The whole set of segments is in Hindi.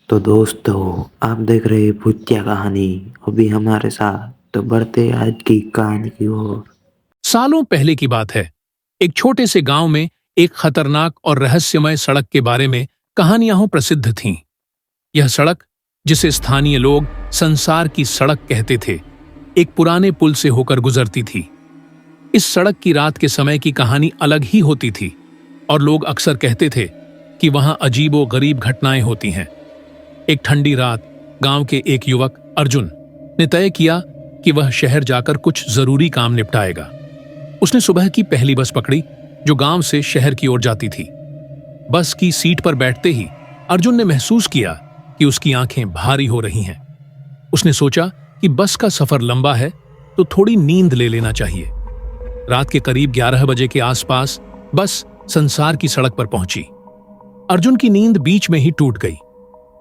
तो दोस्तों, आप देख रहे हैं भूतिया कहानी। अभी हमारे साथ तो बढ़ते आज की कहानी की ओर। सालों पहले की बात है। एक छोटे से गांव में एक खतरनाक और रहस्यमय सड़क के बारे में कहानियां प्रसिद्ध थीं। यह सड़क, जिसे स्थानीय लोग संसार की सड़क कहते थे, एक पुराने पुल से होकर गुजरती थी। इस सड़क की रात के समय की कहानी अलग ही होती थी और लोग अक्सर कहते थे कि वहां अजीबो गरीब घटनाएं होती हैं। एक ठंडी रात गांव के एक युवक अर्जुन ने तय किया कि वह शहर जाकर कुछ जरूरी काम निपटाएगा। उसने सुबह की पहली बस पकड़ी जो गांव से शहर की ओर जाती थी। बस की सीट पर बैठते ही अर्जुन ने महसूस किया कि उसकी आंखें भारी हो रही हैं। उसने सोचा कि बस का सफर लंबा है तो थोड़ी नींद ले लेना चाहिए। रात के करीब 11 बजे के आसपास बस संसार की सड़क पर पहुंची। अर्जुन की नींद बीच में ही टूट गई।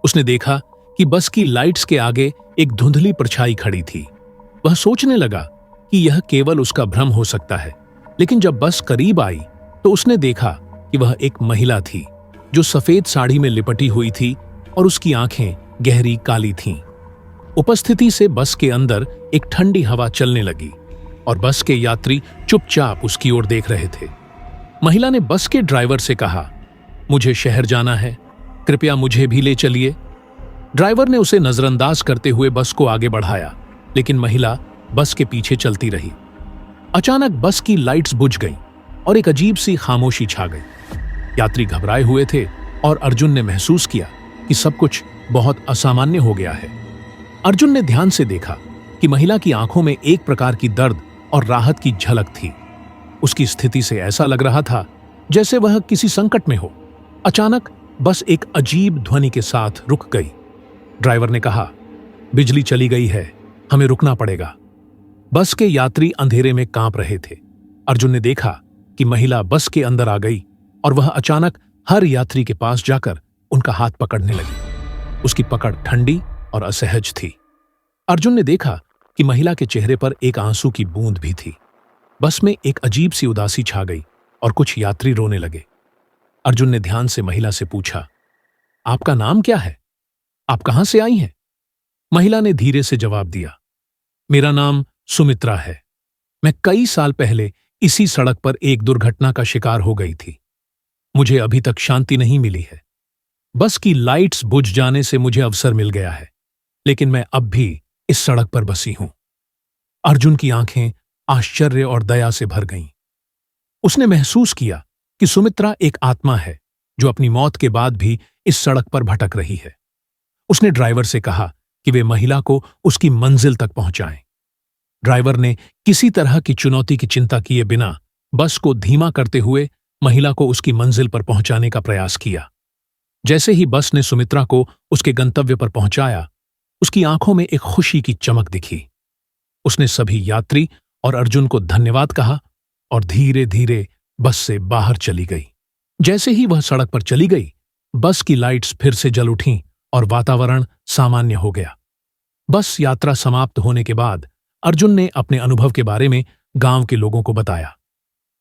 उसने देखा कि बस की लाइट्स के आगे एक धुंधली परछाई खड़ी थी। वह सोचने लगा कि यह केवल उसका भ्रम हो सकता है, लेकिन जब बस करीब आई तो उसने देखा कि वह एक महिला थी जो सफेद साड़ी में लिपटी हुई थी और उसकी आंखें गहरी काली थीं। उपस्थिति से बस के अंदर एक ठंडी हवा चलने लगी और बस के यात्री चुपचाप उसकी ओर देख रहे थे। महिला ने बस के ड्राइवर से कहा, मुझे शहर जाना है, कृपया मुझे भी ले चलिए। ड्राइवर ने उसे नजरअंदाज करते हुए बस को आगे बढ़ाया, लेकिन महिला बस के पीछे चलती रही। अचानक बस की लाइट्स बुझ गईं और एक अजीब सी खामोशी छा गई। यात्री घबराए हुए थे और अर्जुन ने महसूस किया कि सब कुछ बहुत असामान्य हो गया है। अर्जुन ने ध्यान से देखा कि महिला की आंखों में एक प्रकार की दर्द और राहत की झलक थी। उसकी स्थिति से ऐसा लग रहा था जैसे वह किसी संकट में हो। अचानक बस एक अजीब ध्वनि के साथ रुक गई। ड्राइवर ने कहा, बिजली चली गई है, हमें रुकना पड़ेगा। बस के यात्री अंधेरे में कांप रहे थे। अर्जुन ने देखा कि महिला बस के अंदर आ गई और वह अचानक हर यात्री के पास जाकर उनका हाथ पकड़ने लगी। उसकी पकड़ ठंडी और असहज थी। अर्जुन ने देखा कि महिला के चेहरे पर एक आंसू की बूंद भी थी। बस में एक अजीब सी उदासी छा गई और कुछ यात्री रोने लगे। अर्जुन ने ध्यान से महिला से पूछा, आपका नाम क्या है? आप कहां से आई हैं? महिला ने धीरे से जवाब दिया, मेरा नाम सुमित्रा है। मैं कई साल पहले इसी सड़क पर एक दुर्घटना का शिकार हो गई थी। मुझे अभी तक शांति नहीं मिली है। बस की लाइट्स बुझ जाने से मुझे अवसर मिल गया है, लेकिन मैं अब भी इस सड़क पर बसी हूं। अर्जुन की आंखें आश्चर्य और दया से भर गईं। उसने महसूस किया कि सुमित्रा एक आत्मा है जो अपनी मौत के बाद भी इस सड़क पर भटक रही है। उसने ड्राइवर से कहा कि वे महिला को उसकी मंजिल तक पहुंचाएं। ड्राइवर ने किसी तरह की चुनौती की चिंता किए बिना बस को धीमा करते हुए महिला को उसकी मंजिल पर पहुंचाने का प्रयास किया। जैसे ही बस ने सुमित्रा को उसके गंतव्य पर पहुंचाया, उसकी आंखों में एक खुशी की चमक दिखी। उसने सभी यात्री और अर्जुन को धन्यवाद कहा और धीरे धीरे बस से बाहर चली गई। जैसे ही वह सड़क पर चली गई, बस की लाइट्स फिर से जल उठीं और वातावरण सामान्य हो गया। बस यात्रा समाप्त होने के बाद अर्जुन ने अपने अनुभव के बारे में गांव के लोगों को बताया।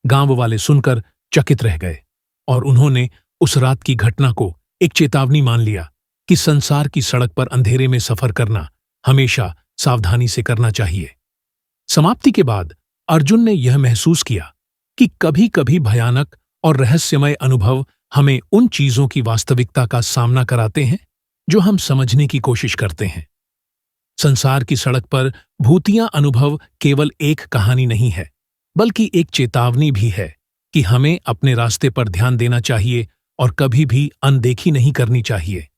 गांव वाले सुनकर चकित रह गए और उन्होंने उस रात की घटना को एक चेतावनी मान लिया कि संसार की सड़क पर अंधेरे में सफर करना हमेशा सावधानी से करना चाहिए। समाप्ति के बाद अर्जुन ने यह महसूस किया कि कभी-कभी भयानक और रहस्यमय अनुभव हमें उन चीजों की वास्तविकता का सामना कराते हैं जो हम समझने की कोशिश करते हैं। संसार की सड़क पर भूतिया अनुभव केवल एक कहानी नहीं है, बल्कि एक चेतावनी भी है कि हमें अपने रास्ते पर ध्यान देना चाहिए और कभी भी अनदेखी नहीं करनी चाहिए।